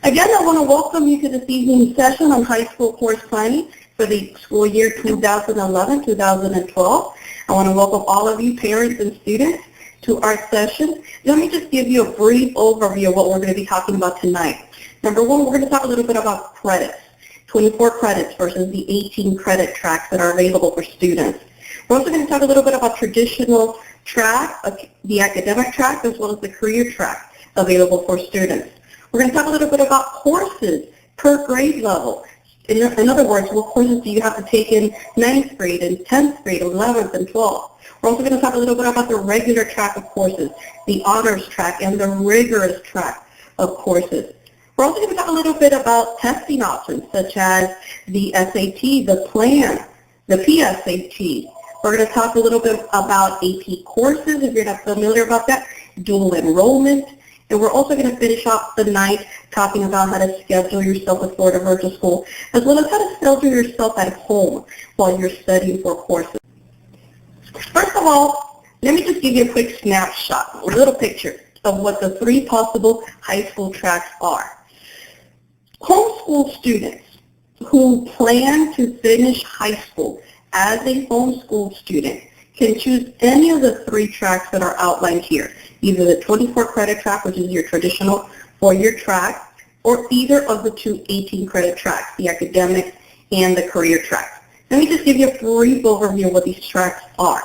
Again, I want to welcome you to this evening's session on high school course planning for the school year 2011-2012. I want to welcome all of you parents and students to our session. Let me just give you a brief overview of what we're going to be talking about tonight. Number one, we're going to talk a little bit about credits, 24 credits versus the 18 credit tracks that are available for students. We're also going to talk a little bit about traditional track, the academic track, as well as the career track available for students. We're going to talk a little bit about courses per grade level. In other words, what courses do you have to take in 9th grade and 10th grade, 11th and 12th? We're also going to talk a little bit about the regular track of courses, the honors track, and the rigorous track of courses. We're also going to talk a little bit about testing options, such as the SAT, the PLAN, the PSAT. We're going to talk a little bit about AP courses, if you're not familiar about that, dual enrollment. And we're also going to finish off the night talking about how to schedule yourself with Florida Virtual School, as well as how to schedule yourself at home while you're studying for courses. First of all, let me just give you a quick snapshot, a little picture of what the three possible high school tracks are. Homeschool students who plan to finish high school as a homeschool student can choose any of the three tracks that are outlined here, either the 24 credit track, which is your traditional four-year track, or either of the two 18 credit tracks, the academic and the career track. Let me just give you a brief overview of what these tracks are.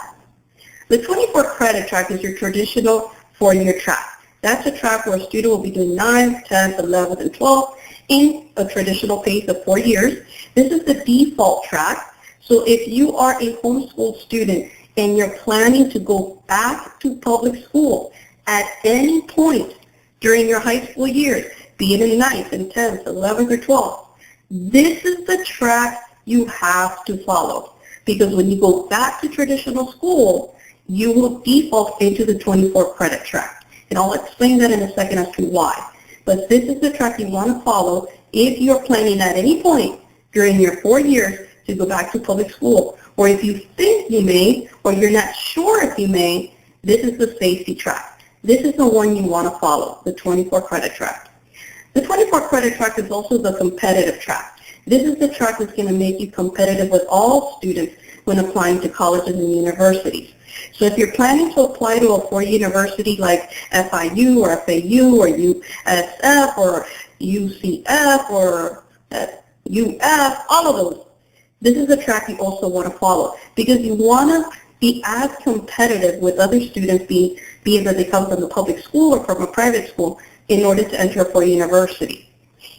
The 24 credit track is your traditional four-year track. That's a track where a student will be doing 9th, 10th, 11th, and 12th in a traditional pace of 4 years. This is the default track. So if you are a homeschool student and you're planning to go back to public school at any point during your high school years, be it in 9th and 10th, 11th, or 12th, this is the track you have to follow. Because when you go back to traditional school, you will default into the 24 credit track. And I'll explain that in a second as to why. But this is the track you want to follow if you're planning at any point during your 4 years to go back to public school. Or if you think you may, or you're not sure if you may, this is the safety track. This is the one you want to follow, the 24 credit track. The 24 credit track is also the competitive track. This is the track that's going to make you competitive with all students when applying to colleges and universities. So if you're planning to apply to a four-year university like FIU or FAU or USF or UCF or UF, all of those, this is the track you also want to follow because you want to be as competitive with other students, be it that they come from the public school or from a private school, in order to enter a four-year university.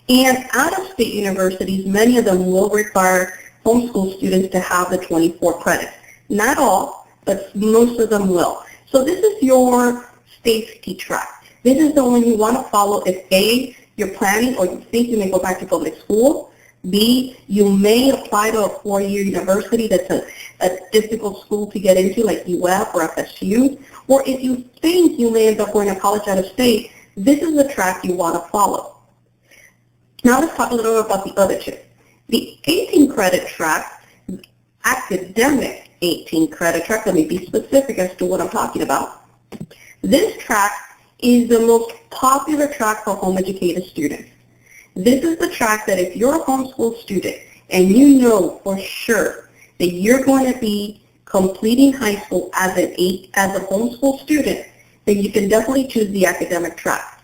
And out-of-state universities, many of them will require homeschool students to have the 24 credits. Not all, but most of them will. So this is your safety track. This is the one you want to follow if A, you're planning or you think you may go back to public school, B, you may apply to a four-year university that's a difficult school to get into like UF or FSU, or if you think you may end up going to college out of state, this is the track you want to follow. Now let's talk a little bit about the other two. The 18 credit track, academic 18 credit track, let me be specific as to what I'm talking about. This track is the most popular track for home educated students. This is the track that if you're a homeschool student and you know for sure that you're going to be completing high school as a homeschool student, then you can definitely choose the academic track.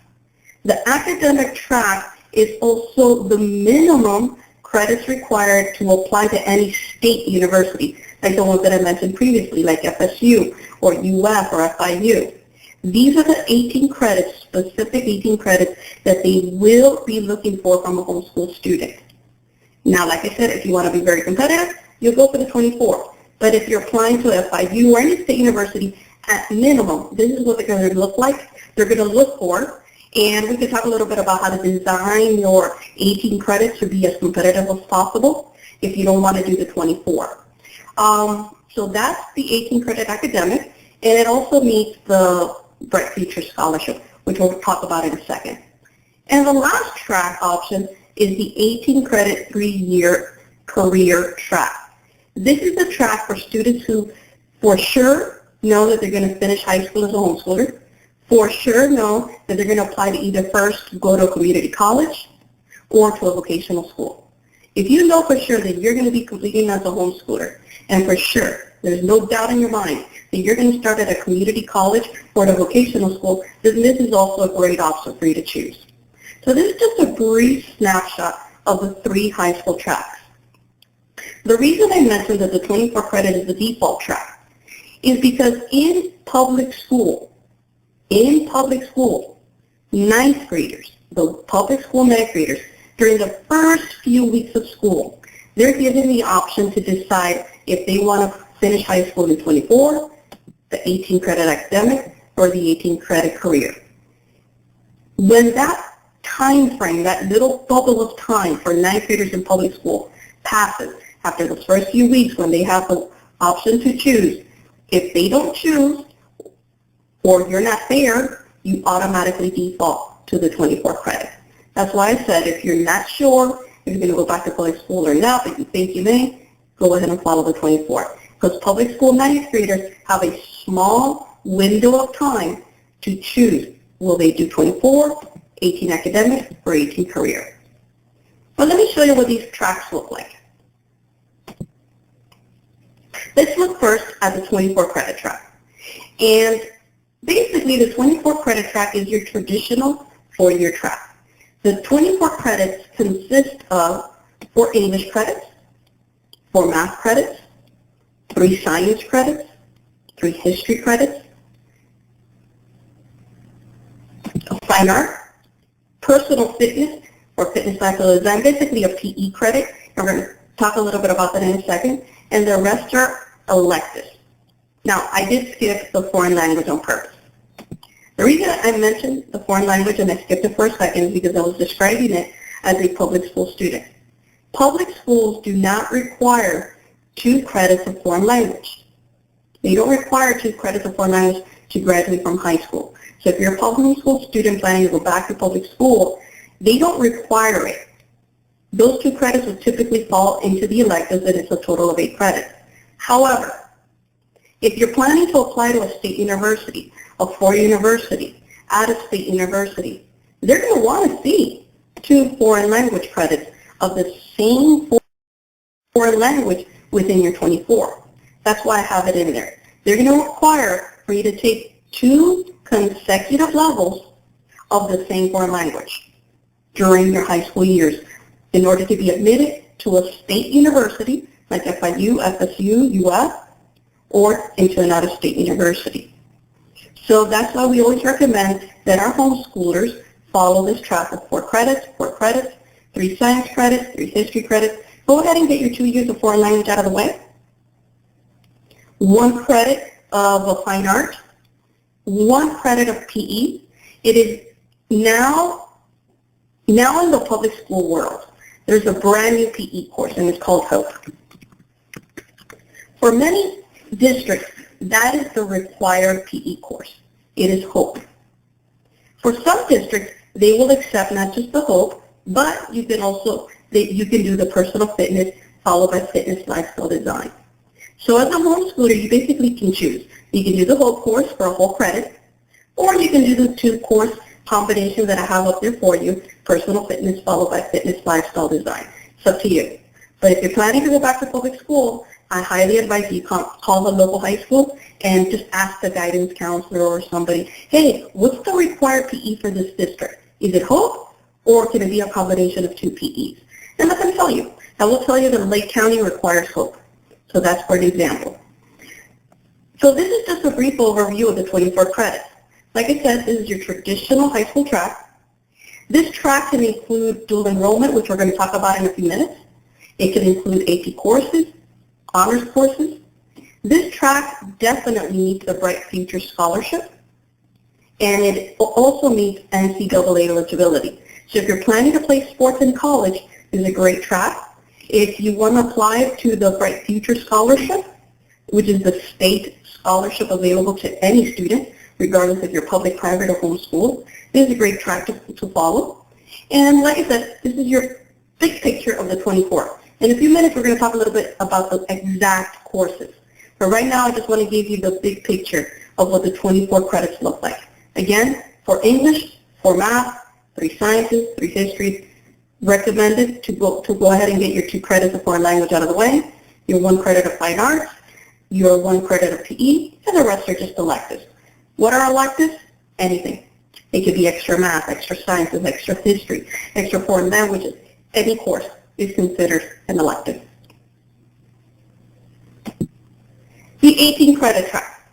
The academic track is also the minimum credits required to apply to any state university, like the ones that I mentioned previously, like FSU or UF or FIU. These are the 18 credits, specific 18 credits that they will be looking for from a homeschool student. Now, like I said, if you want to be very competitive, you'll go for the 24. But if you're applying to FIU or any state university, at minimum, this is what they're going to look like. They're going to look for. And we can talk a little bit about how to design your 18 credits to be as competitive as possible if you don't want to do the 24. So that's the 18 credit academic, and it also meets the Bright Future Scholarship, which we'll talk about in a second. And the last track option is the 18 credit 3-year career track. This is the track for students who for sure know that they're going to finish high school as a homeschooler, for sure know that they're going to apply to either first go to a community college or to a vocational school. If you know for sure that you're going to be completing as a homeschooler, and for sure, there's no doubt in your mind that you're going to start at a community college or at a vocational school, then this is also a great option for you to choose. So this is just a brief snapshot of the 3 high school tracks. The reason I mentioned that the 24 credit is the default track is because in public school, ninth graders, the public school ninth graders, during the first few weeks of school, they're given the option to decide if they want to finish high school in 24, the 18 credit academic, or the 18 credit career. When that time frame, that little bubble of time for ninth graders in public school passes, after the first few weeks when they have the option to choose, if they don't choose or you're not there, you automatically default to the 24 credit. That's why I said if you're not sure if you're going to go back to public school or not, but you think you may, go ahead and follow the 24. Because public school ninth graders have a small window of time to choose. Will they do 24, 18 academic, or 18 career? But let me show you what these tracks look like. Let's look first at the 24 credit track. And basically the 24 credit track is your traditional 4-year track. The 24 credits consist of 4 English credits, 4 math credits, 3 science credits, 3 history credits, a fine art, personal fitness or fitness lifestyle design, basically a PE credit, and we're going to talk a little bit about that in a second, and the rest are electives. Now, I did skip the foreign language on purpose. The reason I mentioned the foreign language and I skipped it for a second is because I was describing it as a public school student. Public schools do not require 2 credits of foreign language. They don't require 2 credits of foreign language to graduate from high school. So if you're a public school student planning to go back to public school, they don't require it. Those 2 credits will typically fall into the electives, and it's a total of 8 credits. However, if you're planning to apply to a state university, a 4-year university, at a state university, they're going to want to see 2 foreign language credits of the same foreign language within your 24. That's why I have it in there. They're going to require for you to take 2 consecutive levels of the same foreign language during your high school years in order to be admitted to a state university like FIU, FSU, UF, or into an out-of-state university. So that's why we always recommend that our homeschoolers follow this track of 4 credits, 3 science credits, 3 history credits. Go ahead and get your 2 years of foreign language out of the way. 1 credit of a fine art, 1 credit of PE. It is now in the public school world, there's a brand new PE course, and it's called HOPE. For many districts, that is the required PE course. It is HOPE. For some districts, they will accept not just the HOPE, but you can do the personal fitness followed by fitness lifestyle design. So as a homeschooler, you basically can choose. You can do the HOPE course for a whole credit, or you can do the 2 course combination that I have up there for you, personal fitness followed by fitness lifestyle design. It's up to you. But if you're planning to go back to public school, I highly advise you call the local high school and just ask the guidance counselor or somebody, hey, what's the required PE for this district? Is it HOPE, or can it be a combination of 2 PEs? And let them tell you. I will tell you that Lake County requires HOPE. So that's for an example. So this is just a brief overview of the 24 credits. Like I said, this is your traditional high school track. This track can include dual enrollment, which we're going to talk about in a few minutes. It can include AP courses, honors courses. This track definitely meets the Bright Future Scholarship, and it also meets NCAA eligibility. So if you're planning to play sports in college, this is a great track. If you want to apply to the Bright Future Scholarship, which is the state scholarship available to any student, regardless if you're public, private, or homeschool, this is a great track to follow. And like I said, this is your big picture of the 24. In a few minutes, we're going to talk a little bit about the exact courses. But right now, I just want to give you the big picture of what the 24 credits look like. Again, for English, 4 math, 3 sciences, 3 history, recommended to go ahead and get your 2 credits of foreign language out of the way, your 1 credit of fine arts, your 1 credit of PE, and the rest are just electives. What are electives? Anything. It could be extra math, extra sciences, extra history, extra foreign languages. Any course is considered an elective. The 18 credit track.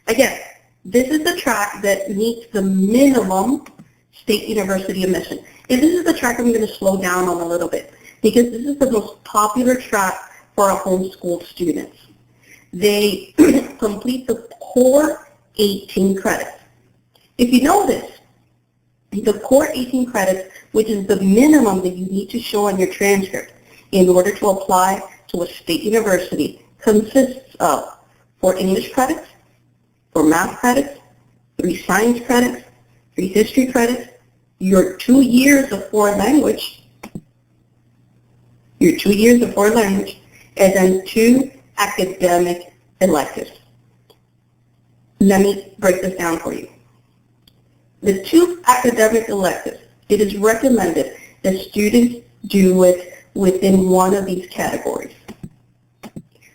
Again, this is the track that meets the minimum state university admission. And this is the track I'm going to slow down on a little bit because this is the most popular track for our homeschooled students. They complete the core 18 credits. If you notice, the core 18 credits, which is the minimum that you need to show on your transcript in order to apply to a state university, consists of 4 English credits, 4 math credits, 3 science credits, 3 history credits, your 2 years of foreign language, and then 2 academic electives. Let me break this down for you. The 2 academic electives, it is recommended that students do it within one of these categories.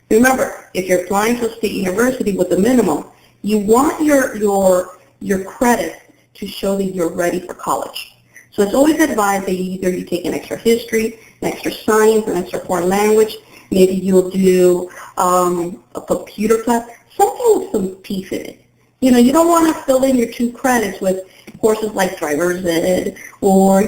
Remember, if you're applying to a state university with a minimum, you want your credits to show that you're ready for college. So it's always advised that either you take an extra history, an extra science, an extra foreign language. Maybe you'll do a computer class, something with some teeth in it. You know, you don't want to fill in your 2 credits with courses like driver's ed or,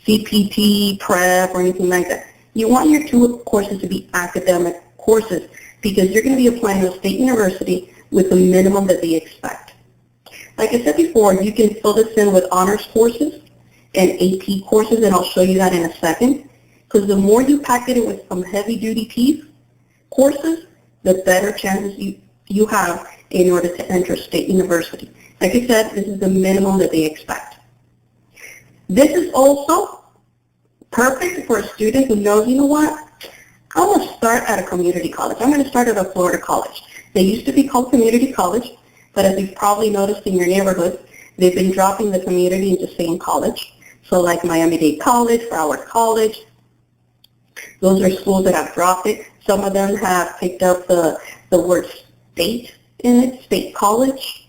CPT, prep, or anything like that. You want your 2 courses to be academic courses because you're going to be applying to a state university with the minimum that they expect. Like I said before, you can fill this in with honors courses and AP courses, and I'll show you that in a second. Because the more you pack it with some heavy-duty teeth courses, the better chances you have in order to enter a state university. Like I said, this is the minimum that they expect. This is also perfect for a student who knows, you know what, I'm going to start at a community college. I'm going to start at a Florida college. They used to be called community college, but as you've probably noticed in your neighborhood, they've been dropping the community and just saying college. So like Miami-Dade College, Broward College, those are schools that have dropped it. Some of them have picked up the word state in it, state college.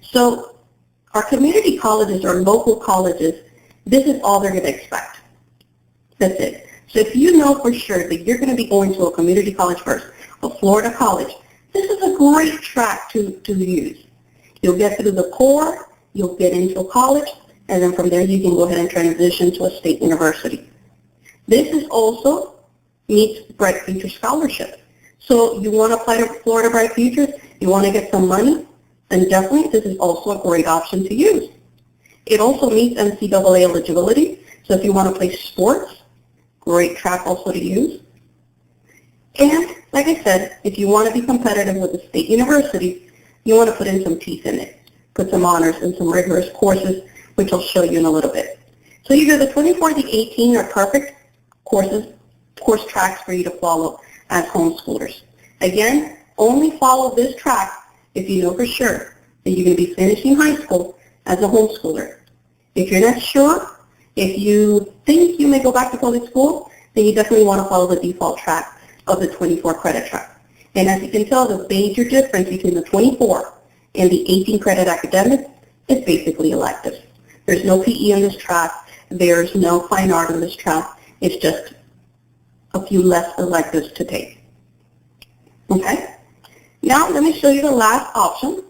So our community colleges or local colleges, this is all they're going to expect. That's it. So if you know for sure that you're going to be going to a community college first, a Florida college, this is a great track to use. You'll get through the core, you'll get into college, and then from there you can go ahead and transition to a state university. This is also meets Bright Future Scholarship. So you want to apply to Florida Bright Futures, you want to get some money, then definitely this is also a great option to use. It also meets NCAA eligibility, so if you want to play sports, great track also to use. And like I said, if you want to be competitive with a state university, you want to put in some teeth in it, put some honors and some rigorous courses, which I'll show you in a little bit. So either the 24 or the 18 are perfect course tracks for you to follow as homeschoolers. Again, only follow this track if you know for sure that you're going to be finishing high school as a homeschooler. If you're not sure, if you think you may go back to public school, then you definitely want to follow the default track of the 24 credit track. And as you can tell, the major difference between the 24 and the 18 credit academic is basically electives. There's no PE on this track. There's no fine art on this track. It's just a few less electives to take. Okay? Now let me show you the last option.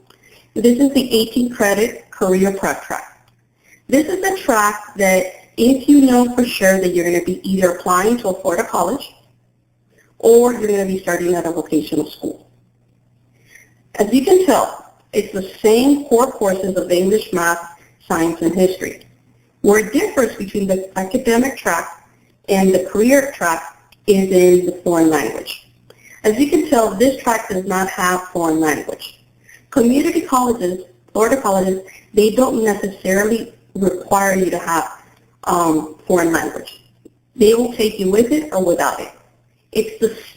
This is the 18 credit career prep track. This is a track that if you know for sure that you're going to be either applying to a Florida college or you're going to be starting at a vocational school. As you can tell, it's the same core courses of English, math, science, and history. Where it differs between the academic track and the career track is in the foreign language. As you can tell, this track does not have foreign language. Community colleges, Florida colleges, they don't necessarily require you to have foreign language. They will take you with it or without it. It's the